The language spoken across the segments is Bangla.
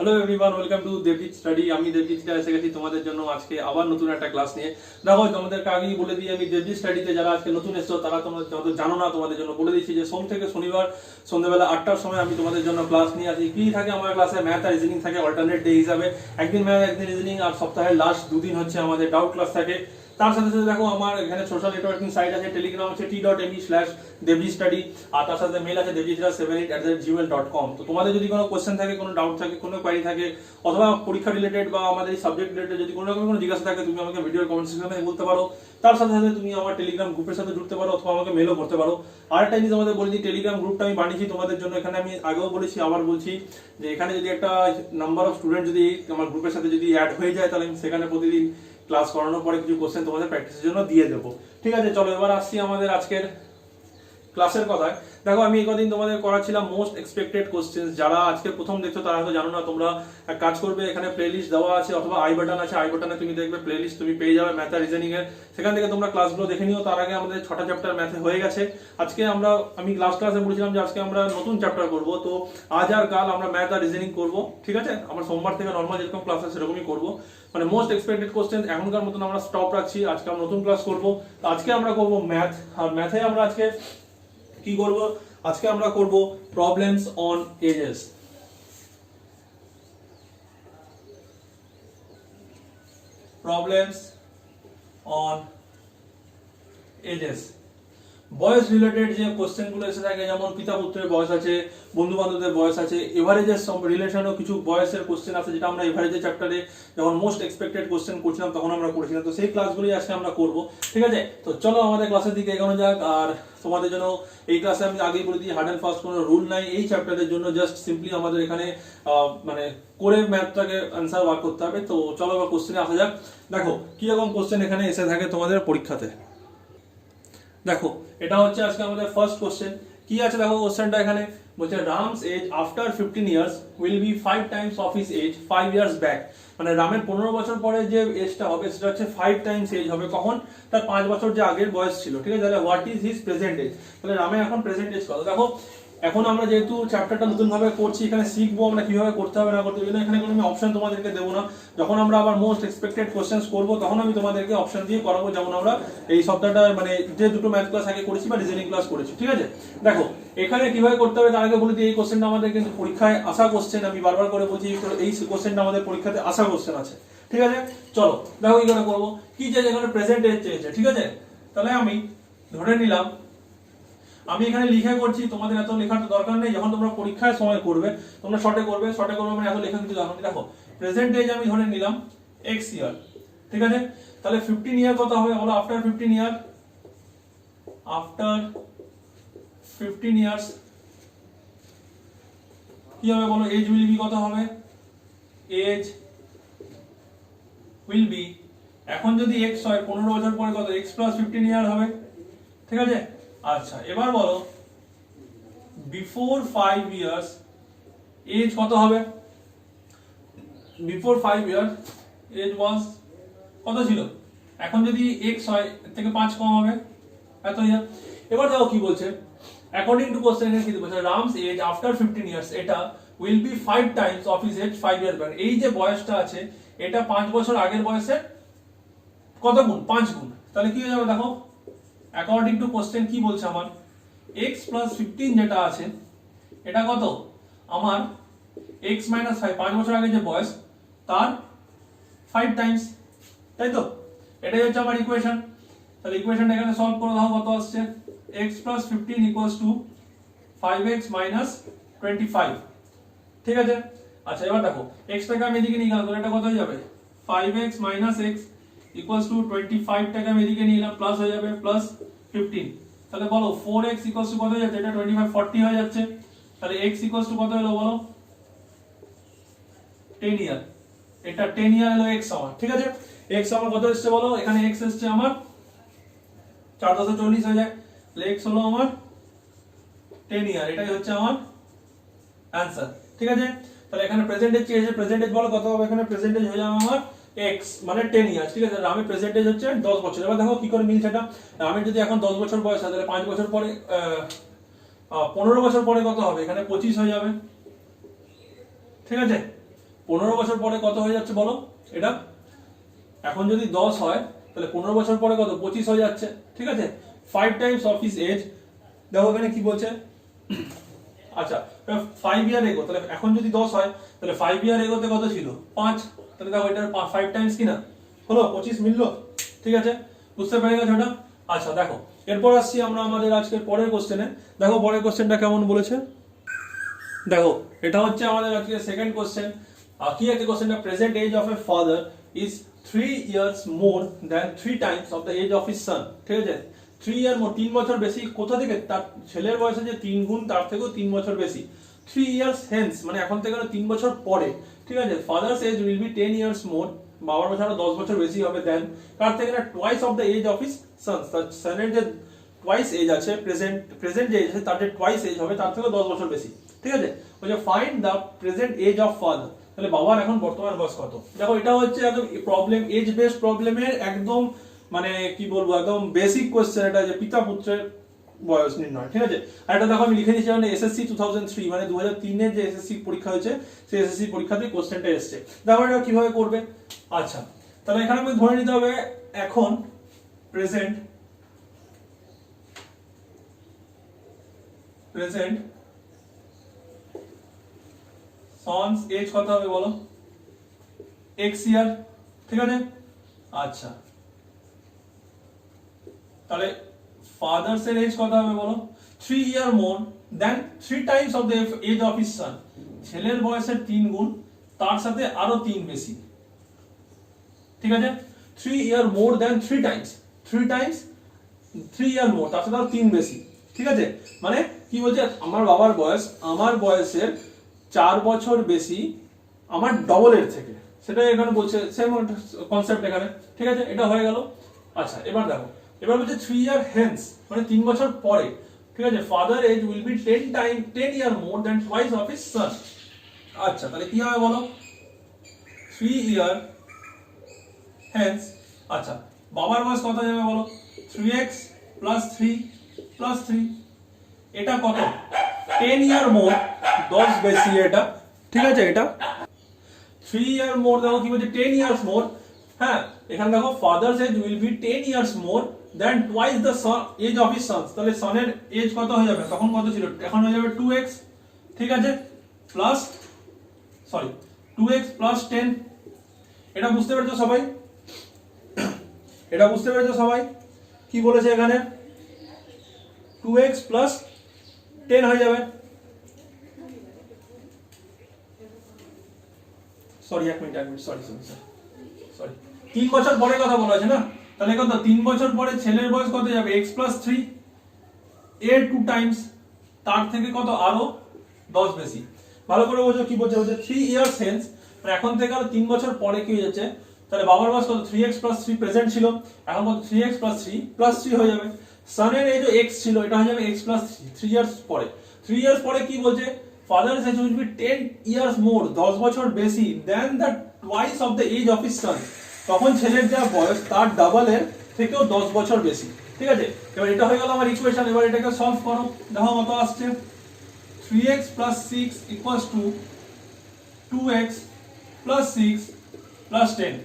Hello everyone, welcome to Debjit study. আমি দেবজিৎ এসে গেছি তোমাদের জন্য আজকে আবার নতুন একটা ক্লাস নিয়ে। দেখো, তোমাদেরকে আগেই বলে দিই, আমি দেবজিৎ স্টাডিতে যারা আজকে নতুন এসছো তারা তোমরা জানো না, তোমাদের জন্য বলে দিচ্ছি যে সোম থেকে শনিবার সন্ধ্যাবেলা 8টার সময় আমি তোমাদের জন্য ক্লাস নিয়ে আসি। কি থাকে আমার ক্লাসে? ম্যাথ আর রিজনিং থাকে অল্টারনেট ডে হিসাবে। একদিন ম্যাথ, একদিন রিজনিং, আর সপ্তাহের লাস্ট দুদিন হচ্ছে আমাদের ডাউট ক্লাস থাকে। তার সাথে সাথে দেখো, আমার এখানে সোশ্যাল নেটওয়ার্কিং সাইট আছে, টেলিগ্রাম আছে t.me/devji study, আর তার সাথে মেল আছে devjit78@gmail.com। তো তোমাদের যদি কোনো কোশ্চেন থাকে, কোনো ডাউট থাকে, কোনো কোয়ারি থাকে, অথবা পরীক্ষা রিলেটেড বা আমাদের সাবজেক্ট রিলেটেড যদি কোনো রকম কোনো জিজ্ঞাসা থাকে, তুমি আমাকে ভিডিওর কমেন্ট সেকশনে বলতে পারো। তার সাথে সাথে তুমি আমার টেলিগ্রাম গ্রুপের সাথে জুড়তে পারো, অথবা আমাকে মেলও করতে পারো। আর একটা জিনিস আমাদের বলে দিই, টেলিগ্রাম গ্রুপটা আমি বানিয়েছি তোমাদের জন্য। এখানে আমি আগেও বলেছি, আবার বলছি, যে এখানে যদি একটা নাম্বার অফ স্টুডেন্ট যদি আমার গ্রুপের সাথে যদি অ্যাড হয়ে যায়, তাহলে আমি সেখানে প্রতিদিন ক্লাস করানোর পরে কিছু কোশ্চেন তোমাদের প্র্যাকটিসের জন্য দিয়ে দেবো। ঠিক আছে, চলো এবার আসছি আমাদের আজকের ক্লাসের কথায়। দেখো, আমি এই কদিন তোমাদের করাচ্ছিলাম মোস্ট এক্সপেক্টেড কোশ্চেন। যারা আজকে প্রথম দেখছো তারা হয়তো জানো না, তোমরা এক কাজ করবে, এখানে প্লেলিস্ট দেওয়া আছে অথবা আই বাটন আছে, আই বাটনে তুমি দেখবে প্লেলিস্ট তুমি পেয়ে যাবে ম্যাথ আর রিজনিং এর। সেখান থেকে তোমরা ক্লাসগুলো দেখে নিও। তার আগে আমাদের 6টা চ্যাপ্টার ম্যাথে হয়ে গেছে। আজকে আমি লাস্ট ক্লাসে বলেছিলাম যে আজকে আমরা নতুন চ্যাপ্টার করব। তো আজ আর কাল আমরা ম্যাথ আর রিজনিং করব। ঠিক আছে, আমরা সোমবার থেকে নর্মাল যেরকম ক্লাস আছে সেরকমই করব। মানে মোস্ট এক্সপেক্টেড কোশ্চেন এখনকার মতন আমরা স্টপ রাখছি। আজকে আমরা নতুন ক্লাস করব। তো আজকে আমরা করব ম্যাথ। আর ম্যাথে আমরা আজকে কি করব? আজকে আমরা করব problems on ages. Problems on ages, বয়স রিলেটেড যে কোশ্চেন গুলো এসে থাকে, যেমন পিতা পুত্রের বয়স আছে, বন্ধু বান্ধবদের বয়স আছে, এভারেজের রিলেশনও কিছু বয়সের কোশ্চেন আছে, যেটা আমরা এভারেজের চ্যাপ্টারে যখন মোস্ট এক্সপেক্টেড কোশ্চেন করছিলাম তখন আমরা করেছিলাম। তো সেই ক্লাসগুলোই আজকে আমরা করব। ঠিক আছে, তো চলো আমাদের ক্লাসের দিকে এগোনো যাক। আর তোমাদের জন্য এই ক্লাসে আমি আগেই বলে দিই, হার্ড অ্যান্ড ফাস্ট কোনো রুল নাই এই চ্যাপ্টারের জন্য। জাস্ট সিম্পলি আমাদের এখানে মানে করে ম্যাথটাকে অ্যান্সার বার করতে হবে। তো চলো এবার কোশ্চেনে আসা যাক। দেখো কি রকম কোশ্চেন এখানে এসে থাকে তোমাদের পরীক্ষাতে। দেখো, এটা হচ্ছে আজকে আমাদের ফার্স্ট কোশ্চেন। কি আছে দেখো, কোশ্চেনটা এখানে বলছে Ram's age after 15 years will be 5 times of his age 5 years back. মানে রামের 15 বছর পরে যে এজটা হবে সেটা হচ্ছে 5 টাইমস এজ হবে। কখন? তার 5 বছর যে আগের বয়স ছিল। ঠিক আছে, তাহলে what is his present age? তাহলে রামের এখন প্রেজেন্ট এজ কত? দেখো, এখন আমরা যেহেতু চ্যাপ্টারটা নতুন ভাবে করছি, এখানে শিখবো আমরা কিভাবে করতে হবে না করতে হবে। এখানে কোনো আমি অপশন তোমাদেরকে দেবো না। যখন আমরা আবার মোস্ট এক্সপেক্টেড কোশ্চেন্স করবো তখন আমি তোমাদেরকে অপশন দিয়ে করাবো, যেমন আমরা এই সপ্তাহটা মানে যে দুটো ম্যাথ ক্লাস আগে করেছি বা রিজনিং ক্লাস করেছি। ঠিক আছে, দেখো এখানে কিভাবে করতে হবে তার আগে বলে দিই, এই কোশ্চেনটা আমাদের কিন্তু পরীক্ষায় আসা কোশ্চেন। আমি বারবার করে বলছি, এই কোশ্চেনটা আমাদের পরীক্ষাতে আসা কোশ্চেন আছে। ঠিক আছে, চলো দেখো কি করে করবো। কি যে এখানে প্রেজেন্ট এজ চেয়েছে। ঠিক আছে, তাহলে আমি ধরে নিলাম, আমি এখানে লিখে করছি, তোমাদের এত লেখার দরকার নেই। যখন তোমরা পরীক্ষার সময় করবে তোমরা শর্টে করবে মানে এত লেখা কিছু দরকার নেই। দেখো, প্রেজেন্ট এজ আমি ধরে নিলাম x ইয়ার। ঠিক আছে, তাহলে 15 ইয়ার কত হবে বলো? আফটার 15 ইয়ার, আফটার 15 ইয়ার্স কি হবে বলো? এজ উইল বি কত হবে? এজ উইল বি, এখন যদি x হয় 15 বছর পরে কত? x প্লাস 15 ইয়ার হবে। ঠিক আছে, আচ্ছা এবার বলো বিফোর 5 ইয়ার্স এজ কত হবে? বিফোর 5 ইয়ার্স এজ ওয়াজ কত ছিল? এখন যদি x হয় এর থেকে 5 কম হবে, এত ইয়ার। এবার দেখো কি বলছে, অ্যাকর্ডিং টু কোশ্চেন এর কি বলছে, রামস এজ আফটার 15 ইয়ার্স এটা will be 5 times of his age 5 year back. এই যে বয়সটা আছে এটা 5 বছর আগের বয়সের কত গুণ? 5 গুণ। তাহলে কি হয়ে যাবে দেখো, অ্যাকর্ডিং টু কোশ্চেন কি বলছে আমার, x প্লাস 15 যেটা আছে এটা কত আমার? x মাইনাস 5, 5 বছর আগে যে বয়স তার 5 টাইমস, তাই তো? এটাই হচ্ছে আমার ইকুয়েশন। তাহলে ইকুয়েশনটা এখানে সলভ করে দাও, কত আসছে? x plus 15 equals to 5x minus 25। ঠিক আছে, আচ্ছা এবার দেখো x টাকে আমি এদিকে নিয়ে গেলাম, তাহলে এটা কত হয়ে যাবে? 5x minus x equals two 25 টাকে আমি এদিকে নিয়ে গেলাম, প্লাস হয়ে যাবে প্লাস 15। তাহলে বলো 4x ইকুয়ালস টু কত হয়ে যাচ্ছে? এটা 25 40 হয়ে যাচ্ছে। তাহলে x ইকুয়ালস টু কত হলো বলো? 10 ইয়ার। এটা 10 ইয়ার হলো x আমার। ঠিক আছে, x আমার কত এসেছে বলো? এখানে x এসেছে আমার 4 10 40 হয়ে যায়। তাহলে x হলো আমার 10 ইয়ার। এটাই হচ্ছে আমার অ্যানসার। ঠিক আছে, তাহলে এখানে প্রেজেন্টেজ চেয়েছে, প্রেজেন্টেজ বলো কত হবে? এখানে প্রেজেন্টেজ হয়ে যাবে আমার x মানে 10 ইয়ার্স। ঠিক আছে, রামের প্রেজেন্টেজ হচ্ছে 10 বছর। এবার দেখো কি করে মিলছে এটা। রামের যদি এখন 10 বছর বয়স হয় তাহলে 5 বছর পরে 15 বছর পরে কত হবে? এখানে 25 হয়ে যাবে। ঠিক আছে, 15 বছর পরে কত হয়ে যাচ্ছে বলো এটা? এখন যদি 10 হয় তাহলে 15 বছর পরে কত? 25 হয়ে যাচ্ছে, ঠিক আছে? 5 টাইমস অফ হিজ এজ। দেখো এখানে কি বলছে, আচ্ছা 5 ইয়ার এগো, তাহলে এখন যদি 10 হয় তাহলে 5 ইয়ার এগোতে কত ছিল? 5। তাহলে দেখো এটার 5 টাইমস কি না হলো 25 মিললো, ঠিক আছে? বুঝতে পেরে গেছো এটা? আচ্ছা দেখো এরপর আসছি আমরা আমাদের আজকের পরের কোশ্চেনে। দেখো পরের কোশ্চেনটা কেমন বলেছে, দেখো এটা হচ্ছে আমাদের আজকে সেকেন্ড কোশ্চেন। কি আছে কোশ্চেনটা? Present age of a father is 3 years more than 3 times of the age of his son, ঠিক আছে? 3 ইয়ার মোর, 3 বছর বেশি, কোথা থেকে? তার ছেলের বয়সে যে 3 গুণ তার থেকেও 3 বছর বেশি। 3 ইয়ার্স হেন্স মানে এখন থেকে 3 বছর পরে, ঠিক আছে? Father's age will be 10 years more, বাবার বছর 10 বছর বেশি হবে দেন তার থেকে না twice of the age of his sons, তার সনের যে টুয়াইস এজ আছে, প্রেজেন্ট যে এজ আছে তার যে টুয়াইস এজ হবে তার থেকে 10 বছর বেশি, ঠিক আছে? বলছে find the present age of father, তাহলে বাবার এখন বর্তমান বয়স কত? দেখো এটা হচ্ছে একদম প্রবলেম, এজ বেসড প্রবলেমের একদম মানে কি বলবো একদম বেসিক কোশ্চেন এটা, যে পিতা পুত্রের বয়স নির্ণয়, ঠিক আছে? আর এটা দেখো আমি লিখে দিয়েছি মানে এসএসসি 2003 মানে 2003 এর যে এসএসসি পরীক্ষা হয়েছে সেই এসএসসি পরীক্ষাতে কোশ্চেনটা এসেছে। দেখো এটা কিভাবে করবে। আচ্ছা তাহলে এখানে আমি ধরে নিতে হবে এখন প্রেজেন্ট সন্স এজ কত হবে বলো? x ইয়ার, ঠিক আছে? আচ্ছা তাহলে ফাদার্স এর এজ কত হবে বলো? 3 year more than 3 times of the age of his son, ছেলের বয়সের 3 গুণ তার সাথে আরো 3 বেশি, ঠিক আছে? 3 year more than 3 Times, 3 year মোর তার সাথে আরো 3 বেশি, ঠিক আছে? মানে কি বলছে, আমার বাবার বয়স আমার বয়সের 4 বছর বেশি আমার ডবলের থেকে, সেটা এখানে বলছে, সেম কনসেপ্ট এখানে, ঠিক আছে? এটা হয়ে গেল। আচ্ছা এবার দেখো, এবার বলছে 3 ইয়ার হেন্স মানে 3 বছর পরে, ঠিক আছে? Father age will be 10 year more than twice of his সন। আচ্ছা তাহলে কি হবে বলো? 3 ইয়ার হেন্স, আচ্ছা বাবার বয়স কত যাবে বলো? 3x প্লাস 3 প্লাস 3, এটা কত? 10 ইয়ার মোর, 10 বেশি এটা, ঠিক আছে? এটা 3 ইয়ার মোর, দেখো কি বলছে 10 ইয়ার্স মোর, হ্যাঁ এখানে দেখো father's age will be 10 years more than twice the age of his sons, তাহলে সনের এজ কত হয়ে যাবে? তখন কত ছিল? এখন হয়ে যাবে 2x, ঠিক আছে? প্লাস 2x প্লাস 10, এটা বুঝতে পেরেছো সবাই? এটা বুঝতে পেরেছো সবাই? কি বলেছে এখানে? 2x প্লাস 10 হয়ে যাবে, সরি এক মিনিট সরি 3 বছর পরে কথা বলা আছে না, তাহলে কত? 3 বছর পরে ছেলের বয়স কত যাবে? x প্লাস 3 এর 2 টাইমস, তার থেকে কত? আরো 10 বেশি। ভালো করে বোঝো কি বলছে, 3 ইয়ার্স হেন্স মানে এখন থেকে আরো 3 বছর পরে কি হয়ে যাচ্ছে, তাহলে বাবার বয়স কত? 3x প্লাস 3 প্রেজেন্ট ছিল, এখন কত? 3x প্লাস 3 প্লাস 3 হয়ে যাবে। সনের এই যে x ছিল এটা হয়ে যাবে x প্লাস 3 ইয়ার্স পরে। 3 ইয়ার্স পরে কি বলছে? Father's age will be 10 years more, 10 বছর বেশি than the twice of the age of his son, তখন ছেলের যা বয়স তার ডাবলের থেকেও 10 বছর বেশি, ঠিক আছে? এবার এটা হয়ে গেল আমার ইকুয়েশন। এবার এটাকে সলভ করো, দেখো কত আসছে? 3x plus 6 equals to 2x plus 6 plus 10,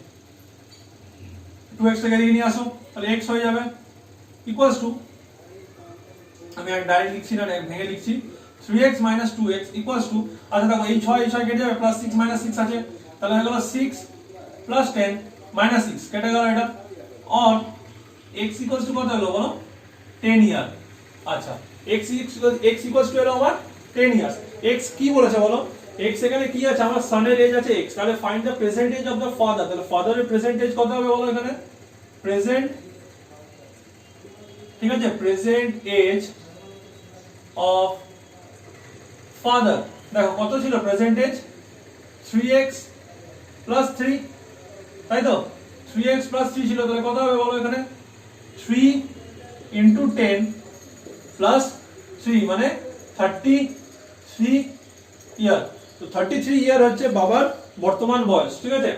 2x থেকে নিয়ে আসো তাহলে x হয়ে যাবে equals to, আমি ডাইরেক্ট লিখছি না, ভেঙে লিখছি, 3x minus 2x equals to, আচ্ছা দেখো এই 6 কেটে যাবে, প্লাস 6 minus 6 আছে, তাহলে হয়ে গেল 6 plus 10 minus 6 কেটে গেল এটা, অন x equals to কত হলো বলো? 10 ইয়ার। আচ্ছা x equals to হলো আমার 10 ইয়ার্স। x কি বলেছে বলো? x এখানে কি আছে? আমার সনের এজ আছে x, তাহলে find the present age of the father, তাহলে ফাদারের প্রেজেন্ট এজ কত হবে বলো এখানে? প্রেজেন্ট, ঠিক আছে? প্রেজেন্ট এজ অফ ফাদার, দেখো কত ছিল প্রেজেন্ট এজ? 3x প্লাস 3, তাই তো? 3x প্লাস 3 ছিল, তাহলে কত হবে বলো এখানে? 3 into 10 প্লাস 3 মানে 33 ইয়ার। তো 33 ইয়ার হচ্ছে বাবার বর্তমান বয়স, ঠিক আছে?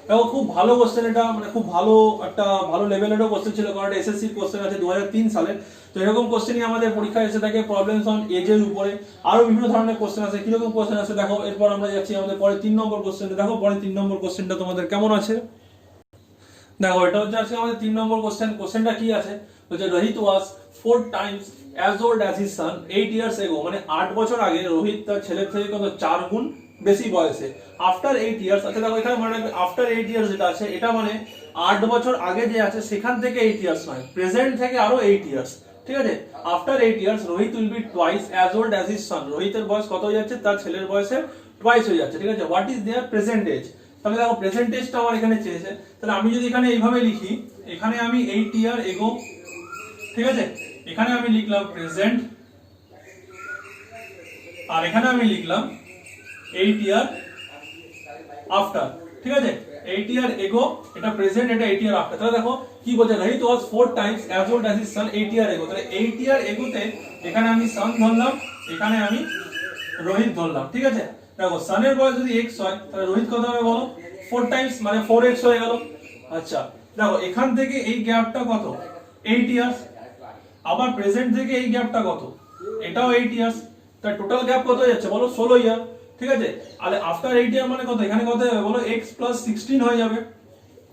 দেখো খুব ভালো কোশ্চেন এটা, মানে খুব ভালো একটা ভালো লেভেলেরও কোশ্চেন ছিল, কারণ এটা এসএসসির কোশ্চেন আছে 2003 সালে। তো এরকম কোশ্চেনই আমাদের পরীক্ষায় এসে থাকে, প্রবলেমস অন এজের উপরে আরো বিভিন্ন ধরনের কোশ্চেন আছে। কিরকম কোশ্চেন আছে দেখো, এরপর আমরা যাচ্ছি আমাদের পরে 3 নম্বর কোশ্চেনে। দেখো পরে 3 নম্বর কোশ্চেনটা তোমাদের কেমন আছে। দেখো এটা হচ্ছে আজকে আমাদের 3 নম্বর কোশ্চেন। কোশ্চেনটা কি আছে বলছে, রোহিত ওয়াজ 4 Times as old as his সন 8 ইয়ার্স এগো। মানে 8 বছর আগে রোহিত তার ছেলের থেকে কত 4 গুণ বেশি বয়সে। আফটার 8 ইয়ার্স, আচ্ছা দেখো এখানে মনে রাখবে আফটার 8 ইয়ার্স যেটা আছে এটা মানে 8 বছর আগে যে আছে সেখান থেকে 8 ইয়ার্স নয়, প্রেজেন্ট থেকে আরো 8 ইয়ার্স। ঠিক আছে, after 8 years Rohit will be twice as old as his son. রোহিতের বয়স কত হয়ে যাচ্ছে, তার ছেলের বয়সের টুয়াইস হয়ে যাচ্ছে। ঠিক আছে, what is their present age. তাহলে দেখো প্রেজেন্ট এজটা আমার এখানে চেয়েছে, তাহলে আমি যদি এখানে এইভাবে লিখি, এখানে আমি 8 ইয়ার এগো, ঠিক আছে, এখানে আমি লিখলাম প্রেজেন্ট, আর এখানে আমি লিখলাম 8 ইয়ার আফটার। ঠিক আছে, 8 ইয়ার এগো এটা প্রেজেন্ট, এটা 8 ইয়ার আফটার। তাহলে দেখো কি বলছে, রোহিত ওয়াজ 4 Times as old as his সন 8 ইয়ার এগো। তাহলে 8 ইয়ার এগোতে এখানে আমি সন ধরলাম, এখানে আমি রোহিত ধরলাম। ঠিক আছে, দেখো সনের বয়স যদি x হয় তাহলে রোহিত কত হবে বলো, 4 টাইমস মানে 4x হয়ে গেল। আচ্ছা দেখো এখান থেকে এই গ্যাপটা কত, 8 ইয়ার্স। আবার প্রেজেন্ট থেকে এই গ্যাপটা কত, এটাও 8 ইয়ার্স। তার টোটাল গ্যাপ কত হয়ে যাচ্ছে বলো, 16 ইয়ার। ঠিক আছে, আর আফটার 8 ইয়ার মানে কত, এখানে কত হবে বলো, x + 16 হয়ে যাবে।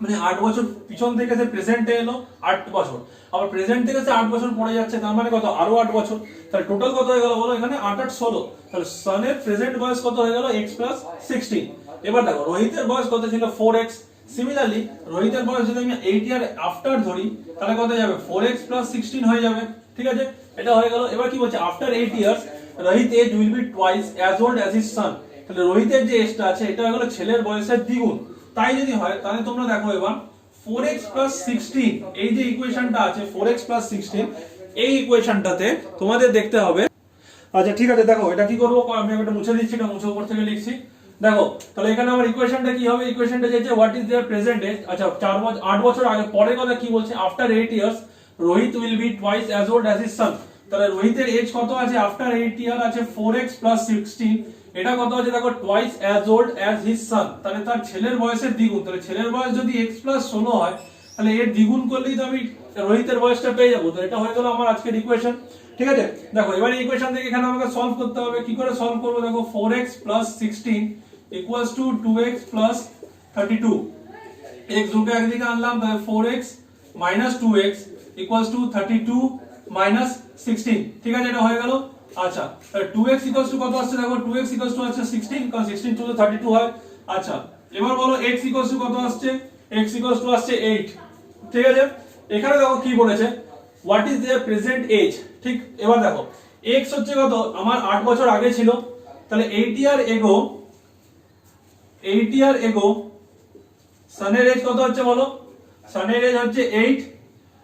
মানে 8 বছর পিছন থেকে সে প্রেজেন্টে এলো 8 বছর, আবার প্রেজেন্ট থেকে সে 8 বছর পড়ে যাচ্ছে, তার মানে কত আরো 8 বছর। তাহলে টোটাল কত হয়ে গেল বলো, এখানে 8 8 16। তাহলে সনের প্রেজেন্ট বয়স কত হয়ে গেল, x + 16। এবার দেখো রোহিতের বয়স কত ছিল, 4x। সিমিলারলি রোহিতের বয়স যদি আমি 8 ইয়ার আফটার ধরি তাহলে কত যাবে, 4x + 16 হয়ে যাবে। ঠিক আছে, এটা হয়ে গেল। এবার কি বলছে, after 8 years Rohit age will be twice as old as his son. তাহলে রোহিতের যে এজটা আছে এটা হয়ে গেল ছেলের বয়সের দ্বিগুণ। তাই যদি হয় তাহলে তোমরা দেখো এবার 4x + 16, এই যে ইকুয়েশনটা আছে 4x + 16, এই ইকুয়েশনটাতে তোমাদের দেখতে হবে। আচ্ছা ঠিক আছে, দেখো এটা কি করব, আমি একটা মুছে দিচ্ছি, এটা মুছে উপর থেকে লিখছি। দেখো তাহলে এখানে আমার ইকুয়েশনটা কি হবে, ইকুয়েশনটা যে what is their present age. আচ্ছা 8 বছর আগে, পরের কথা কি বলছে, after 8 years Rohit will be twice as old as his son. তাহলে রোহিতের এজ কত আছে, আফটার 8 ইয়ার আছে 4x + 16, এটা কত আছে দেখো, twice as old as his son. তাহলে তার ছেলের বয়সের দ্বিগুণ। তাহলে ছেলের বয়স যদি x + 16 হয় তাহলে এর দ্বিগুণ করলেই তো আমি রোহিতের বয়সটা পেয়ে যাবো। তো এটা হয়ে গেল আমার আজকের ইকুয়েশন। ঠিক আছে, দেখো এবার এই ইকুয়েশন থেকে এখানে আমাকে সলভ করতে হবে। কি করে সলভ করব, দেখো 4x + 16 = 2x + 32। x দুটো একদিকে আনলাম, তাহলে 4x - 2x = 32 - 16। ঠিক আছে, এটা হয়ে গেল। আচ্ছা তাহলে 2x = কত আসছে দেখো, 2x = হচ্ছে 16, কারণ 16 * 2 = 32 হয়। আচ্ছা এবার বলো x = কত আসছে, x = আসছে 8। ঠিক আছে, এখানে দেখো কি বলেছে, what is their present age. ঠিক, এবার দেখো x হচ্ছে কত, আমার 8 বছর আগে ছিল, তাহলে 8 ইয়ার এগো সনের এজ কত হচ্ছে বলো, সনের এজ হচ্ছে 8,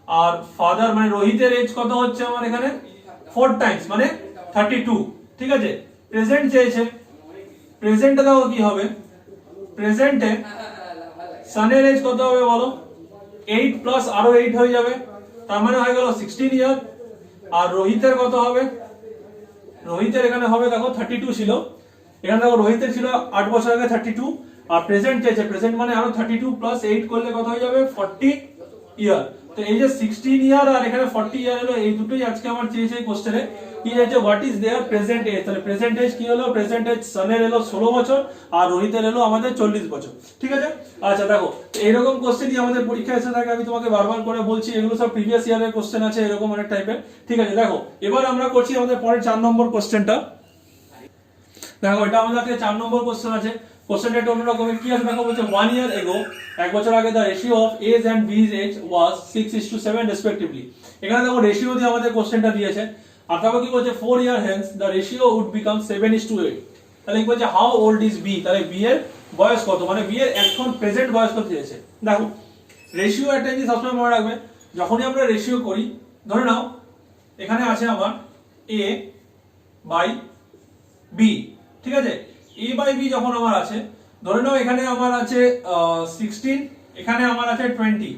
আর ফাদার মানে রোহিতের এজ কত হচ্ছে আমার এখানে 4 টাইমস মানে 32। ঠিক আছে, প্রেজেন্ট চেয়েছে, প্রেজেন্টে দেখো কি হবে, প্রেজেন্টে সনের এজ কত হবে বলো, 8 প্লাস আরো 8 হয়ে যাবে, তার মানে হয়ে গেল 16 ইয়ার। আর রোহিতের কত হবে, রোহিতের এখানে হবে দেখো 32 ছিল, এখানে দেখো রোহিতের ছিল 8 বছর আগে 32, আর প্রেজেন্ট চেয়েছে, প্রেজেন্ট মানে আরো 32 প্লাস 8 করলে কত হয়ে যাবে 40 ইয়ার। তো এই যে 16 ইয়ার আর এখানে 40 ইয়ার হলো, এই দুটোই আজকে আমার চেয়েছে এই কোশ্চেনে। কি হয়েছে, what is their present age. তাহলে প্রেজেন্ট এজ কি হলো, প্রেজেন্ট এজ সনের এলো 16 বছর আর রোহিতের এলো আমাদের 40 বছর। ঠিক আছে, আচ্ছা দেখো এইরকম কোশ্চেনই আমাদের পরীক্ষায় এসে থাকে, আমি তোমাকে বারবার করে বলছি, এগুলো সব প্রিভিয়াস ইয়ারের কোশ্চেন আছে এরকম অনেক টাইপের। ঠিক আছে, দেখো এবার আমরা করছি আমাদের পরের 4 নম্বর কোশ্চেনটা। দেখো এটা আমাদের আজকে 4 নম্বর কোশ্চেন আছে। কোশ্চেনটা একটু অন্যরকমের। কি আছে দেখো, বলছে 1 year ago, 1 বছর আগে the ratio of A's and B's age was 6:7 respectively। এখানে দেখো রেশিও দিয়ে আমাদের কোশ্চেনটা দিয়েছে, আর তারপর কি বলছে 4 year hence the ratio would become 7:8। তাহলে কি বলছে how old is B, তাহলে B এর বয়স কত, মানে B এর এখন প্রেজেন্ট বয়স কত দিয়েছে। দেখো রেশিও একটা জিনিস সবসময় মনে রাখবে, যখনই আমরা রেশিও করি, ধরে নাও এখানে আছে আমার A/B, ঠিক আছে, A/B যখন আমার আছে, ধরে নাও এখানে আমার আছে 16, এখানে আমার আছে 20,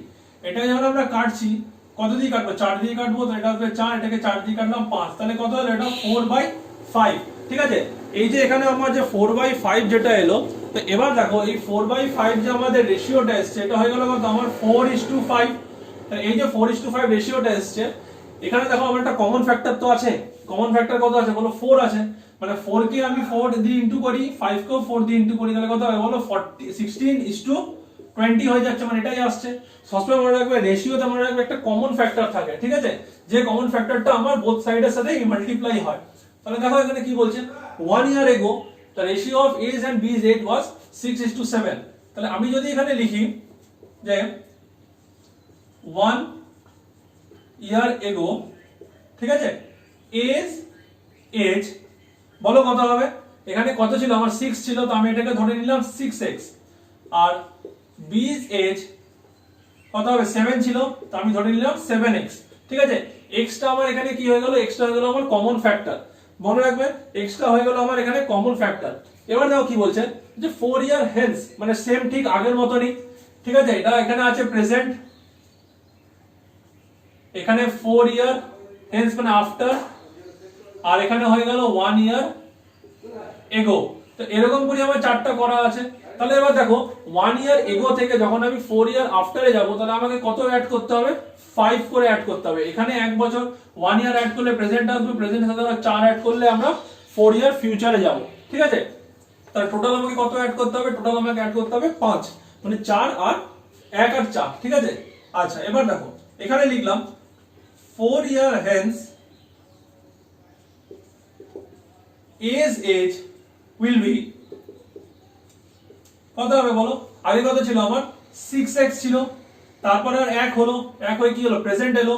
এটা যখন আমরা কাটছি কত দিয়ে কাটবো, 4 দিয়ে কাটবো, তো এটা হবে 4, এটাকে 4 দিয়ে কাটলাম 5, তাহলে কত হলো, এটা 4/5। ঠিক আছে, এই যে এখানে আমার যে 4/5 যেটা এলো, তো এবার দেখো এই 4/5 যে আমাদের রেশিওটা এসছে এটা হয়ে গেল কত আমার 4:5। তাহলে এই যে 4:5 রেশিওটা এসছে এখানে দেখো আমার একটা কমন ফ্যাক্টর তো আছে। কমন ফ্যাক্টর কত আছে বলো 4 আছে, মানে 4 কে আমি 4 দিয়ে ইনটু করি, 5 কেও 4 দিয়ে ইনটু করি, তাহলে কত হবে বলো 16:20 হয়ে যাচ্ছে, মানে এটাই আসছে। সবসময় মনে রাখবে রেশিওতে মনে রাখবে একটা কমন ফ্যাক্টর থাকে, ঠিক আছে, যে কমন ফ্যাক্টরটা আমার বোথ সাইডের সাথে মাল্টিপ্লাই হয়। তাহলে দেখো এখানে কি বলছে 1 year ago the ratio of A's and B's age was 6:7। তাহলে আমি যদি এখানে লিখি যে 1 year ago, ঠিক আছে, A's age বলো কত হবে, এখানে কত ছিল আমার 6 ছিল, তো আমি এটাকে ধরে নিলাম 6x, আর B's age কত হবে 7 ছিল, তো আমি ধরে নিলাম 7x, ঠিক আছে। x টা আমার এখানে কি হয়ে গেল, x টা হয়ে গেল আমার কমন ফ্যাক্টর, মনে রাখবে x টা হয়ে গেল আমার এখানে কমন ফ্যাক্টর। এবার দেখো কি বলছে যে 4 year hence, মানে সেম ঠিক আগের মতনই, ঠিক আছে, এটা এখানে আছে প্রেজেন্ট, এখানে 4 year hence মানে আফটার, আর এখানে হয়ে গেল 1 year ago। তো এরকম করে আমার চারটা করা আছে। তাহলে এবার দেখো 1 year ago থেকে যখন আমি 4 year আফটারে যাব, তাহলে আমাকে কত অ্যাড করতে হবে, 5 করে অ্যাড করতে হবে। এখানে 1 বছর 1 year অ্যাড করলে প্রেজেন্ট আসবে, প্রেজেন্টের সাথে আমরা 4 অ্যাড করলে আমরা 4 year ফিউচারে যাব, ঠিক আছে। তাহলে টোটাল আমাকে কত অ্যাড করতে হবে, টোটাল আমাকে অ্যাড করতে হবে 5, মানে 4 আর 1 আর 4, ঠিক আছে। আচ্ছা এবার দেখো এখানে লিখলাম 4 year hence A's age will be কত হবে বলো, আগে কত ছিল আমার 6x ছিল, তারপর আর 1 হলো, 1 হয়ে কি হলো প্রেজেন্ট এলো,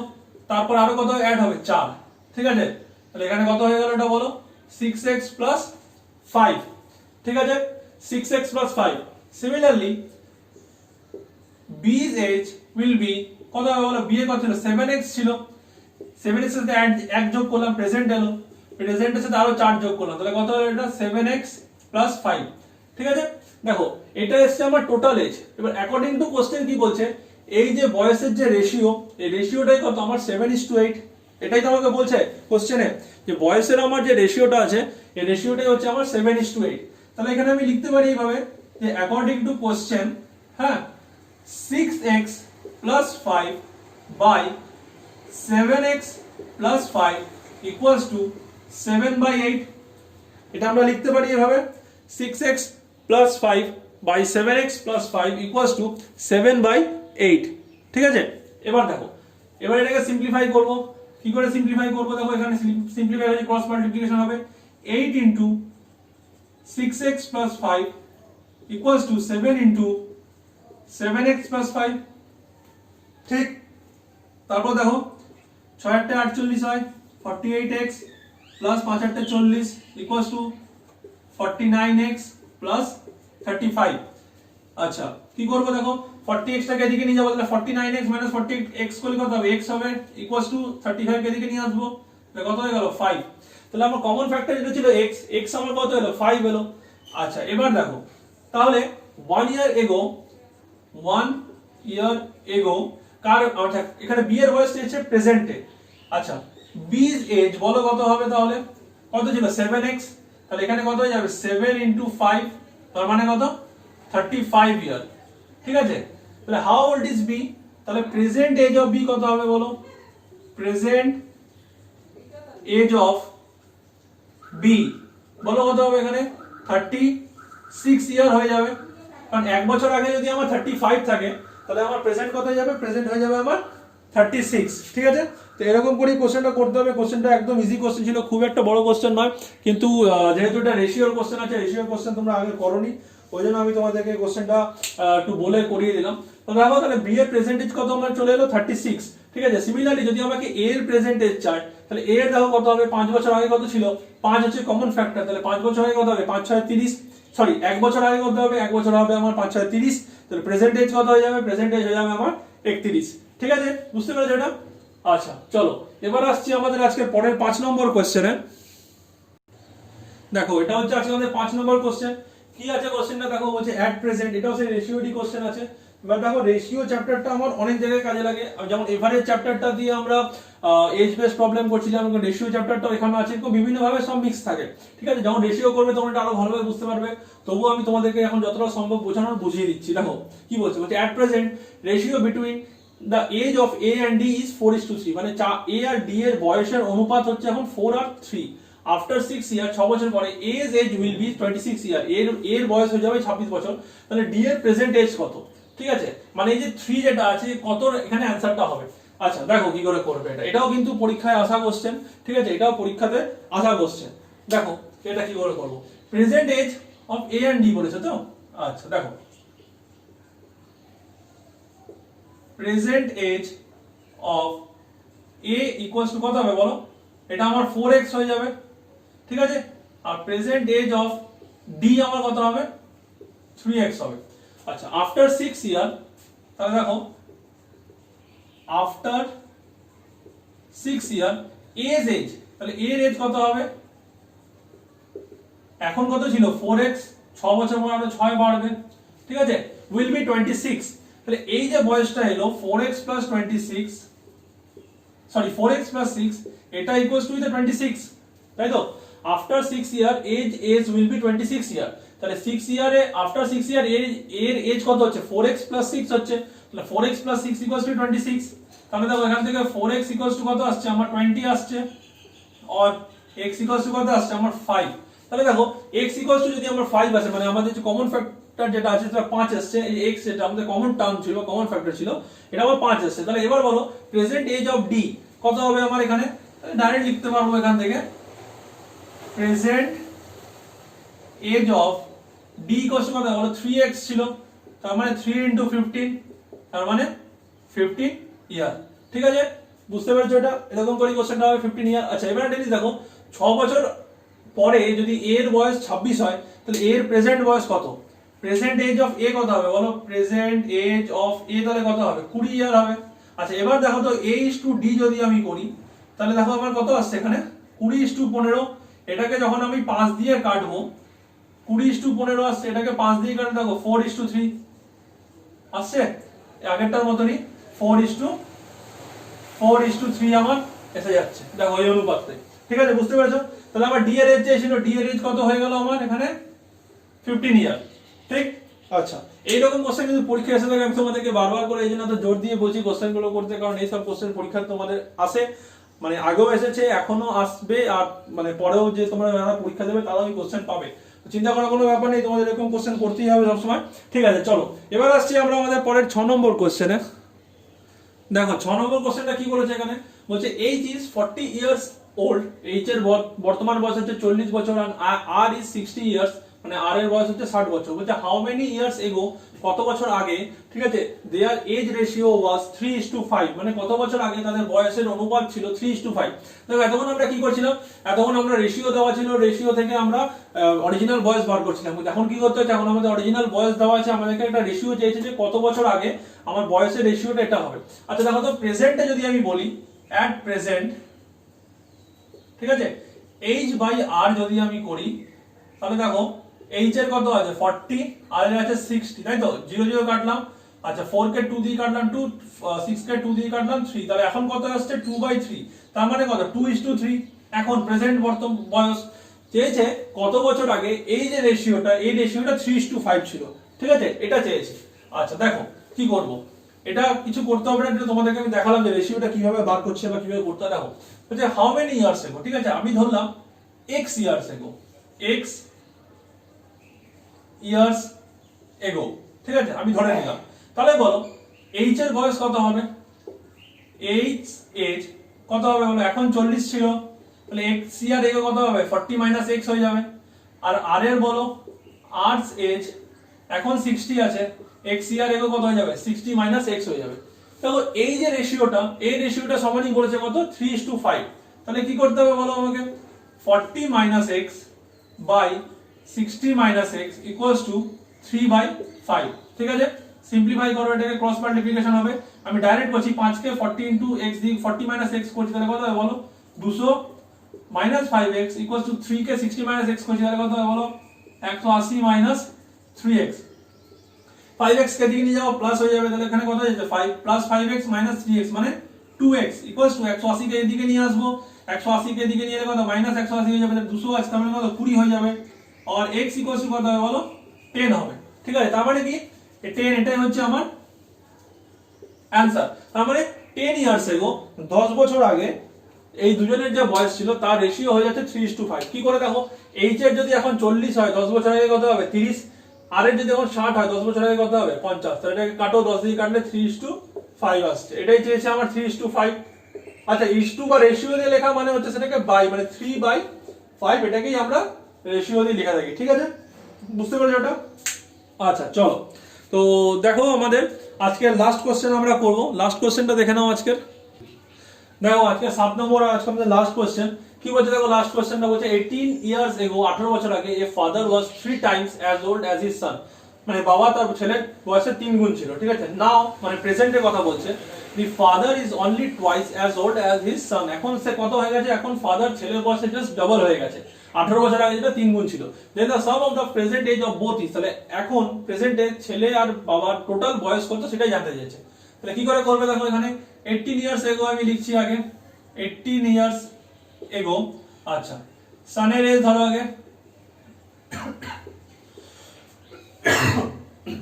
তারপর আরো কত অ্যাড হবে 4, ঠিক আছে। তাহলে এখানে কত হয়ে গেল এটা বলো 6x plus 5, ঠিক আছে, 6x plus 5। Similarly B's age will be কত হবে বলো, B এর কত ছিল 7x ছিল, 7x এর সাথে 1 যোগ করলাম প্রেজেন্ট এলো, প্রেজেন্টের সাথে আরো 4 যোগ করলাম, তাহলে কত হলো এটা 7x plus 5, ঠিক আছে। দেখো এটা এসছে আমার টোটাল এজ। এবার অ্যাকর্ডিং টু কোশ্চেন কি বলছে, এই যে বয়সের যে রেশিও, এই রেশিওটাই কত আমার 7:8, এটাই তো আমাকে বলছে কোশ্চেনে যে বয়সের আমার যে রেশিওটা আছে এই রেশিওটাই হচ্ছে আমার 7:8। তাহলে এখানে আমি লিখতে পারি এইভাবে যে অ্যাকর্ডিং টু কোশ্চেন, হ্যাঁ, 6x plus 5 by 7x plus 5 equals to 7/8। এটা আমরা লিখতে পারি এভাবে 6x plus 5 by 7x plus 5 equals to 7/8, ঠিক আছে। এবার দেখো এবার এটাকে সিম্পলিফাই করব, কি করে সিম্পলিফাই করব, দেখো এখানে সিম্পলিফাই হয়ে ক্রস মাল্টিপ্লিকেশন হবে 8 into 6x plus 5 equals to 7 into 7x plus 5, ঠিক। তারপর দেখো 6 8 48 হয়, 48x plus 5 8 40 equals to 49x plus 35। আচ্ছা কি করব দেখো 40x টাকে এদিকে নিয়ে যাব, তাহলে 49x minus 40x করলে কত হবে, x হবে equals to 35 কে এদিকে নিয়ে আসবো, তাহলে কত হয়ে গেল 5। তাহলে আমার কমন ফ্যাক্টর যেটা ছিল x আমার কত হলো 5 হলো। আচ্ছা এবার দেখো তাহলে 1 year ago কার, আচ্ছা এখানে b এর বয়স হচ্ছে প্রেজেন্টে। আচ্ছা b's এজ বলো কত হবে, তাহলে কত ছিল 7x, তাহলে এখানে কত হয়ে যাবে 7 into 5, তার মানে কত 35 ইয়ার, ঠিক আছে। তাহলে হাউ ওল্ড ইজ b, তাহলে প্রেজেন্ট এজ অফ b কত হবে বলো, প্রেজেন্ট এজ অফ b বলো কত হবে, এখানে 36 ইয়ার হয়ে যাবে, কারণ 1 বছর আগে যদি আমার 35 থাকে তাহলে আমার প্রেজেন্ট কত হয়ে যাবে, প্রেজেন্ট হয়ে যাবে আমার 36, ঠিক আছে। তো এরকম করেই কোশ্চেনটা করতে হবে। কোশ্চেনটা একদম ইজি কোশ্চেন ছিল, খুব একটা বড় কোশ্চেন নয়, কিন্তু যেহেতু এটা রেশিওর কোশ্চেন আছে, রেশিওর কোশ্চেন তোমরা আগে করোনি, ওই জন্য আমি তোমাদেরকে কোশ্চেনটা একটু বলে করিয়ে দিলাম। তো দেখো তাহলে বি এর প্রেজেন্টেজ কত আমার চলে এলো 36, ঠিক আছে। সিমিলারলি যদি আমাকে এ এর প্রেজেন্টেজ চাই, তাহলে এ এর দেখো কত হবে, 5 বছর আগে কত ছিল, 5 হচ্ছে কমন ফ্যাক্টর, তাহলে 5 বছর আগে কত হবে, 5 6 30, সরি 1 বছর আগে কত হবে, 1 বছর হবে আমার 5 6 30, তাহলে প্রেজেন্টেজ কত হয়ে যাবে, প্রেজেন্টেজ হয়ে যাবে আমার 31, ঠিক আছে, বুঝতে পেরেছো এটা। আচ্ছা চলো এবার আসছি আমাদের আজকের পরের 5 নম্বর কোশ্চেনে। দেখো এটা হচ্ছে আজকে আমাদের 5 নম্বর কোশ্চেন। কি আছে কোশ্চেনটা দেখো, বলছে অ্যাট প্রেজেন্ট, এটাও সেই রেশিওডি কোশ্চেন আছে। এবার দেখো রেশিও চ্যাপ্টারটা আমার অনেক জায়গায় কাজে লাগে, যেমন এভারেজ চ্যাপ্টারটা দিয়ে আমরা এজ বেস প্রবলেম করছিলাম, রেশিও চ্যাপ্টারটাও এখানে আছে, বিভিন্ন ভাবে সব মিক্স থাকে, ঠিক আছে। যখন রেশিও করবে তখন এটা আরো ভালোভাবে বুঝতে পারবে, তবুও আমি তোমাদেরকে এখন যতটা সম্ভব বোঝানোর বুঝিয়ে দিচ্ছি। দেখো কি বলছে, বলছে at present ratio between the age of A and D is 4:3, মানে এ আর ডি এর বয়সের অনুপাত হচ্ছে এখন 4 আর 3। আফটার 6 ইয়ার, 6 বছর পরে এজ উইল বি 26 ইয়ার, এর বয়স হয়ে যাবে 26 বছর। তাহলে ডি এর প্রেজেন্ট এজ কত, ঠিক আছে, মানে এই যে 3 যেটা আছে কত, এখানে অ্যানসারটা হবে। আচ্ছা দেখো কি করে করবে এটা, এটাও কিন্তু পরীক্ষায় আসা কোশ্চেন, ঠিক আছে, এটাও পরীক্ষাতে আসা কোশ্চেন। দেখো এটা কি করে করব, present age of A and D বলেছে তো। আচ্ছা দেখো present age of A equals to কত হবে বলো, এটা আমার 4x হয়ে যাবে, ঠিক আছে, আর প্রেজেন্ট এজ অফ ডি আমার কত হবে, 3x হবে। আচ্ছা আফটার 6 ইয়ার, তাহলে দেখো আফটার 6 ইয়ার এজ, তাহলে এর এজ কত হবে, এখন কত ছিল 4x, 6 বছর পর আরো 6 বাড়বে, ঠিক আছে, উইল বি 26। তাহলে এই যে বয়সটা এলো 4x plus 26, sorry 4x plus 6, এটা ইকুয়ালস টু 26, তাই তো। After 6 year age will be 26 year, তাহলে 6 ইয়ারে আফটার 6 ইয়ার এর এজ কত হচ্ছে, 4x প্লাস 6 হচ্ছে, তাহলে 4x প্লাস 6 ইকুয়ালস টু 26। তাহলে দেখো এখান থেকে 4x ইকুয়ালস টু কত আসছে, আমার 20 আসছে, আর x ইকুয়ালস টু কত আসছে আমার 5। তাহলে দেখো x ইকুয়ালস টু যদি আমার 5 আসে, মানে আমাদের যে কমন ফ্যাক্টর যেটা আছে সেটা 5 আসছে, এই x যেটা আমাদের কমন টার্ম ছিল, কমন ফ্যাক্টর ছিল, এটা আমার 5 আসছে। তাহলে এবার বলো প্রেজেন্ট এজ অফ ডি কত হবে আমার, এখানে ডাইরেক্ট লিখতে পারবো এখান থেকে, present age of D equals to কত বলো, 3x ছিল, তার মানে 3 ইনটু 15, তার মানে 15 ইয়ার, ঠিক আছে, বুঝতে পেরেছো এটা, এরকম করে কোশ্চেনটা হবে 15 ইয়ার। আচ্ছা এবার একটা জিনিস দেখো, 6 বছর পরে যদি এর বয়স 26 হয়, তাহলে এর প্রেজেন্ট বয়স কত, প্রেজেন্ট এজ অফ এ কত হবে বলো, প্রেজেন্ট এজ অফ এ তাহলে কত হবে, 20 ইয়ার হবে। আচ্ছা এবার দেখো তো a is to d যদি আমি করি, তাহলে দেখো আমার কত আসছে এখানে 20:15, এটাকে যখন আমি 5 দিয়ে কাটবো 20:15 আসছে, এটাকে 5 দিয়ে কাটলে দেখো 4:3 আসছে, আগেরটার মতনই 4:3 আমার এসে যাচ্ছে, দেখো এই অনুপাতে, ঠিক আছে, বুঝতে পেরেছো। তাহলে আমার ডি এর এজ যে ছিল, ডি এর এজ কত হয়ে গেল আমার এখানে 15 ইয়ার, ঠিক। আচ্ছা এইরকম কোশ্চেন কিন্তু পরীক্ষা এসে থাকে, আমি তোমাদেরকে বারবার করে এই জন্য তো জোর দিয়ে বলছি কোশ্চেন গুলো করতে, কারণ এই সব কোশ্চেন পরীক্ষা তোমাদের আসে, মানে আগেও এসেছে, এখনো আসবে, আর মানে পরেও যে তোমরা যারা পরীক্ষা দেবে তারাও এই কোশ্চেন পাবে, চিন্তা করার কোনো ব্যাপার নেই, তোমাদের এরকম কোশ্চেন করতেই হবে সবসময়, ঠিক আছে। চলো এবার আসছি আমরা আমাদের পরের 6 নম্বর কোশ্চেনে। দেখো 6 নম্বর কোশ্চেনটা কি বলেছে এখানে, বলছে H is 40 years old, H এর বর্তমান বয়স হচ্ছে 40 বছর, আর আর ইজ 60 ইয়ার্স, মানে আর এর বয়স হচ্ছে 60 বছর। বলছে হাউ মেনি ইয়ার্স এগো, কত বছর আগে, ঠিক আছে, দেয়ার এজ রেশিও ওয়াজ 3:5, মানে কত বছর আগে তাদের বয়সের অনুপাত ছিল 3:5। দেখো এতক্ষণ আমরা কি করছিলাম, এতক্ষণ আমরা রেশিও দেওয়া ছিল, রেশিও থেকে আমরা অরিজিনাল বয়স বার করছিলাম, কিন্তু এখন কি করতে হচ্ছে, এখন আমাদের অরিজিনাল বয়স দেওয়া আছে, আমাদেরকে একটা রেশিও চেয়েছে যে কত বছর আগে আমার বয়সের রেশিওটা এটা হবে। আচ্ছা দেখো তো প্রেজেন্টে যদি আমি বলি, অ্যাট প্রেজেন্ট, ঠিক আছে, এইচ বাই আর যদি আমি করি, তাহলে দেখো এইচ এর কত আছে 40, আর এর আছে 60, তাই তো, 0 0 কাটলাম, আচ্ছা 4 কে 2 দিয়ে কাটলাম 2, 6 কে 2 দিয়ে কাটলাম 3, তাহলে এখন কত আসছে 2/3, তার মানে কত 2:3। এখন প্রেজেন্ট বর্তমান বয়স চেয়েছে কত বছর আগে এই যে রেশিওটা, এই রেশিওটা 3:5 ছিল, ঠিক আছে, এটা চেয়েছে। আচ্ছা দেখো কি করব, এটা কিছু করতে হবে না, এটা তোমাদেরকে আমি দেখালাম যে রেশিওটা কিভাবে বার করছে বা কিভাবে করতে, দেখো বলছে হাউ মেনি ইয়ার্স এগো, ঠিক আছে, আমি ধরলাম x years ago, x years ago, ঠিক আছে, আমি ধরে নিলাম। তাহলে বলো এইচ এর বয়স কত হবে, এইচ এজ কত হবে বলো, এখন 40 ছিল, তাহলে x ইয়ার এগো কত হবে 40 মাইনাস x হয়ে যাবে, আর আর এর বলো আর এজ এখন 60 আছে, x ইয়ার এগো কত হয়ে যাবে 60 মাইনাস x হয়ে যাবে। দেখো এই যে রেশিওটা, এই রেশিওটা সমানই বলেছে কত 3:5, তাহলে কি করতে হবে বলো আমাকে, 40 minus x by 60 minus x equals to 3/5, ঠিক আছে, সিম্পলিফাই করো, এটাকে ক্রস মাল্টিপ্লিকেশন হবে, আমি ডাইরেক্ট করছি 5 কে 40 ইনটু x দিয়ে 40 মাইনাস x করছি, তাহলে কত হবে বলো 200 minus 5x equals to 3 K 60 minus x করছি, তাহলে কত হবে বলো 180 মাইনাস 3x। 5x কে দিকে নিয়ে যাও প্লাস হয়ে যাবে, তাহলে এখানে কত হয়ে যাচ্ছে 5 প্লাস 5x মাইনাস 3x মানে 2x ইকুয়ালস টু 180 কে এদিকে নিয়ে আসবো, 180 কে এদিকে নিয়ে এলে কত মাইনাস 180 হয়ে যাবে, 200 আছে তার মানে কত 20 হয়ে যাবে, আর x ইকুয়ালস টু কত হবে বলো 10 হবে। ঠিক আছে, তার মানে কি 10, এটাই হচ্ছে আমার অ্যানসার। তার মানে 10 ইয়ার্স এগো 10 বছর আগে এই দুজনের যে বয়স ছিল তার রেশিও হয়ে যাচ্ছে 3:5। কি করে দেখো, এইচ এর যদি এখন 40 হয় 10 বছর আগে কত হবে 30, আর এর যদি এখন 60 হয় 10 বছর আগে কত হবে 50, তাহলে এটাকে কাটো 10 দিয়ে কাটলে 3:5 আসছে, এটাই চেয়েছে আমার 3:5। আচ্ছা ইস টু বা রেশিও দিয়ে লেখা মানে হচ্ছে সেটাকে বাই মানে 3/5, এটাকেই আমরা রেশিও দিয়ে লেখা থাকি। ঠিক আছে, বুঝতে পেরেছো এটা? আচ্ছা চলো, তো দেখো আমাদের আজকের লাস্ট কোশ্চেন আমরা করব। লাস্ট কোশ্চেনটা দেখে নাও আজকের। দেখো আজকে 7 নম্বর আর আজকে আমাদের লাস্ট কোশ্চেন কি বলছে দেখো, লাস্ট কোশ্চেনটা বলছে 18 ইয়ার্স এগো 18 বছর আগে a father was 3 Times as old as his সন, মানে বাবা তার ছেলের বয়সের 3 গুণ ছিল। ঠিক আছে, নাও মানে প্রেজেন্টের কথা বলছে, the father is only twice as old as his সন, এখন সে কত হয়ে গেছে, এখন ফাদার ছেলের বয়সে জাস্ট ডাবল হয়ে গেছে, 18 বছর আগে যেটা 3 গুণ ছিল। Then the sum of the present age of both is, তাহলে এখন প্রেজেন্টে ছেলে আর বাবার টোটাল বয়স কত সেটাই জানতে চাইছে। তাহলে কি করে করবে দেখো, এখানে 18 ইয়ার্স এগো আমি লিখছি আগে 18 ইয়ার্স এগো। আচ্ছা সানের এজ ধরো আগে,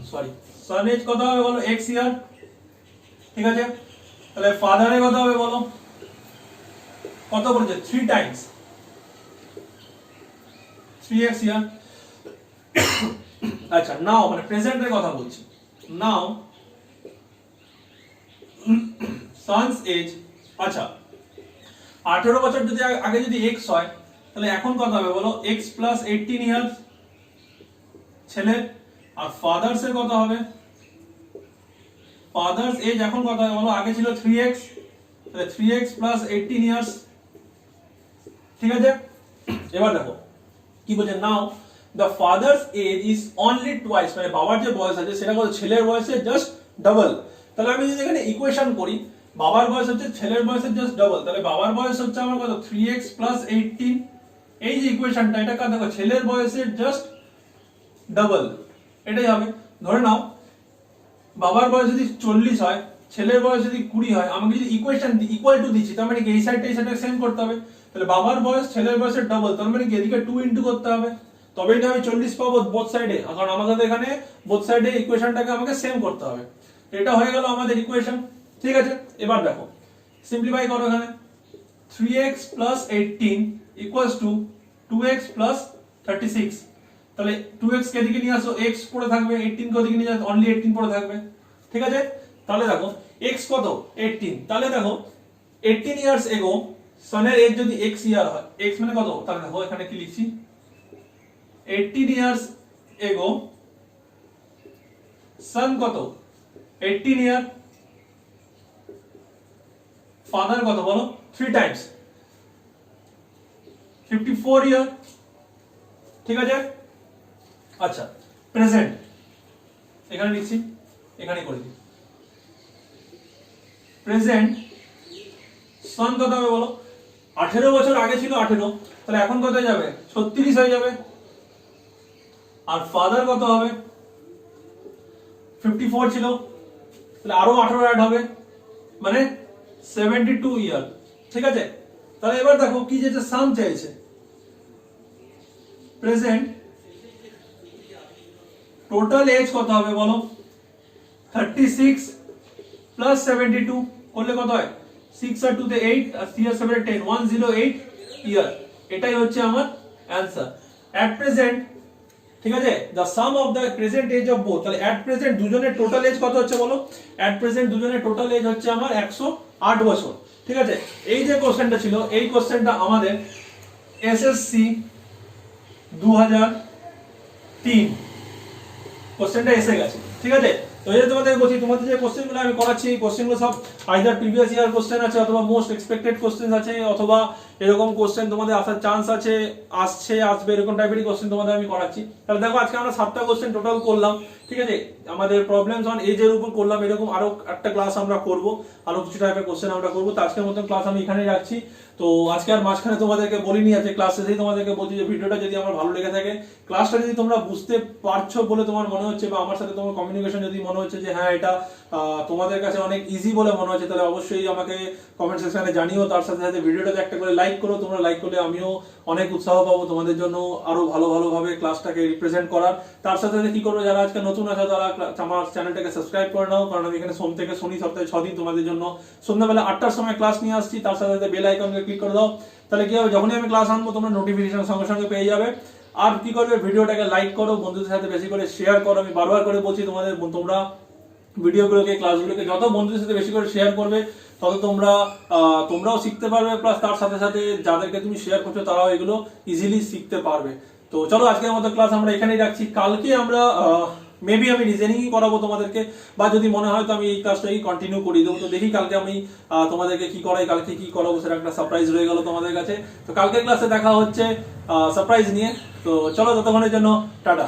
সরি সান এজ কত হবে বলো x ইয়ার। ঠিক আছে, তাহলে ফাদারের কত হবে বলো, কত বলেছে 3 টাইমস 3x ইয়ার। আচ্ছা নাও মানে প্রেজেন্টের কথা বলছি, নাও সনস এজ, আচ্ছা 18 বছর যদি আগে যদি x হয় তাহলে এখন কত হবে বলো x প্লাস 18 ইয়ার্স ছেলে, আর ফাদার্স এর কত হবে, ফাদার্স এজ এখন কত হবে বলো, আগে ছিল 3x, তাহলে 3x প্লাস 18 ইয়ার্স। ঠিক আছে, এবার দেখো কি বলছে, now the father's age is only twice, মানে বাবার যে বয়স আছে সেটা কত ছেলের বয়সের জাস্ট ডাবল। তাহলে আমি যদি এখানে ইকুয়েশন করি, বাবার বয়স হচ্ছে ছেলের বয়সের জাস্ট ডাবল, তাহলে বাবার বয়স হচ্ছে আমার কত 3x প্লাস 18, এই যে ইকুয়েশনটা এটা কার দেখো ছেলের বয়সের জাস্ট ডাবল, এটাই হবে। ধরে নাও বাবার বয়স যদি 40 হয় ছেলের বয়স যদি 20 হয়, আমাকে যদি ইকুয়েশন ইকুয়াল টু দিচ্ছি তার মানে কি এই সাইডটা এই সাইডে সেম করতে হবে, তাহলে বাবার বয়স ছেলের বয়সের ডাবল, তার মানে কি এদিকে 2 ইনটু করতে হবে, তবেই না আমি 40 পাবো বোথ সাইডে, কারণ আমাদের এখানে বোথ সাইডে ইকুয়েশনটাকে আমাকে সেম করতে হবে। এটা হয়ে গেল আমাদের ইকুয়েশন। ঠিক আছে, এবার দেখো সিম্পলিফাই করো, এখানে 3x plus 18 equals to 2x plus 36, তাহলে 2x কে এদিকে নিয়ে আসো x পড়ে থাকবে, 18 কে ওদিকে নিয়ে যাও অনলি 18 পড়ে থাকবে। ঠিক আছে, তাহলে দেখো x কত 18, তাহলে দেখো 18 ইয়ার্স এগো সনের এজ যদি x ইয়ার হয়, x মানে কত, তাহলে দেখো এখানে কি লিখছি 18 ইয়ার্স এগো সন কত 18 ইয়ার, ফাদার কত বলো 3 টাইমস 54 ইয়ার। ঠিক আছে, আচ্ছা প্রেজেন্ট এখানে লিখছি, এখানে করে দিই প্রেজেন্ট সন কত হবে বলো, 18 বছর আগে ছিল 18, তাহলে এখন কত হয়ে যাবে 36 হয়ে যাবে, আর ফাদার কত হবে 54 ছিল, তাহলে আরো 18 অ্যাড হবে মানে 72 ইয়ার। ঠিক আছে, তাহলে এবার দেখো কি যেটা সাম চাইছে, প্রেজেন্ট টোটাল এজ কত হবে বলো 36 প্লাস 72 করলে কত হয়, 6 আর 2 তে 8 আর 3 আর 7 এ 10, 108 ইয়ার, এটাই হচ্ছে আমার অ্যানসার। এট প্রেজেন্ট, ঠিক আছে, the sum of the present age of both, তাহলে এট প্রেজেন্ট দুজনের টোটাল এজ কত হচ্ছে বলো, এট প্রেজেন্ট দুজনের টোটাল এজ হচ্ছে আমার 108 বছর। ঠিক আছে, এই যে কোশ্চেনটা ছিল এই কোশ্চেনটা আমাদের এসএসসি 2003 কোশ্চেনটা এসে গেছে। ঠিক আছে, তো এই যে তোমাদের বলছি, তোমাদের যে কোশ্চেনগুলো আমি করাচ্ছি, এই কোশ্চেনগুলো সব আইদার প্রিভিয়াস ইয়ার কোশ্চেন আছে, অথবা মোস্ট এক্সপেক্টেড কোশ্চেন আছে, অথবা এরকম কোশ্চেন তোমাদের আসার চান্স আছে, আসবে, এরকম টাইপেরই কোশ্চেন তোমাদের আমি করাচ্ছি। তাহলে দেখো আজকে আমরা 7টা কোশ্চেন টোটাল করলাম, ঠিক আছে। আমাদের প্রবলেমস অন এজের উপর করলাম, এরকম আরো একটা ক্লাস আমরা করব, আরো কিছু টাইপের কোশ্চেন আমরা করব। তো আজকের মতন ক্লাস আমি এখানেই রাখছি। তো আজকে আর মাঝখানে তোমাদেরকে বলিনি, আছে ক্লাস শেষেই তোমাদেরকে বলছি যে ভিডিওটা যদি আমার ভালো লেগে থাকে, ক্লাসটা যদি তোমরা বুঝতে পারছো বলে তোমার মনে হচ্ছে, বা আমার সাথে তোমার কমিউনিকেশন যদি মনে হচ্ছে যে হ্যাঁ এটা তোমাদের কাছে অনেক ইজি বলে মনে হচ্ছে, তাহলে অবশ্যই আমাকে কমেন্ট সেকশনে জানিও। তার সাথে সাথে ভিডিওটাতে একটা করে লাইক করো, তোমরা লাইক করলে আমিও অনেক উৎসাহ পাবো তোমাদের জন্য আরো ভালোভাবে ক্লাসটাকে রিপ্রেজেন্ট করার। তার সাথে সাথে কি করবে, যারা আজকে নতুন আছে তারা আমার চ্যানেলটাকে সাবস্ক্রাইব করে নাও, কারণ আমি এখানে সোম থেকে শনি সপ্তাহে 6 দিন তোমাদের জন্য সন্ধ্যাবেলা 8টার সময় ক্লাস নিয়ে আসছি। তার সাথে সাথে বেল আইকনকে ক্লিক করে দাও, তাহলে কি হবে, যখনই আমি ক্লাস আনবো তোমরা নোটিফিকেশন সঙ্গে সঙ্গে পেয়ে যাবে। আর কি করবে, ভিডিওটাকে লাইক করো, বন্ধুদের সাথে বেশি করে শেয়ার করো। আমি বারবার করে বলছি তোমাদের, তোমরা ভিডিওগুলোকে, ক্লাসগুলোকে যত বন্ধুদের সাথে বেশি করে শেয়ার করবে, তত তোমরাও শিখতে পারবে, প্লাস তার সাথে সাথে যাদেরকে তুমি শেয়ার করছো তারাও এগুলো ইজিলি শিখতে পারবে। তো চলো আজকের মতো ক্লাস আমরা এখানেই রাখছি। কালকে আমরা মেবি আমি রিজনিংই করাবো তোমাদেরকে, বা যদি মনে হয় তো আমি এই ক্লাসটাই কন্টিনিউ করিয়ে দেবো। তো দেখি কালকে আমি তোমাদেরকে কি করাই, কালকে কি করাবো সেটা একটা সারপ্রাইজ রয়ে গেল তোমাদের কাছে। তো কালকে ক্লাসে দেখা হচ্ছে সারপ্রাইজ নিয়ে। তো চলো ততক্ষণের জন্য টাটা।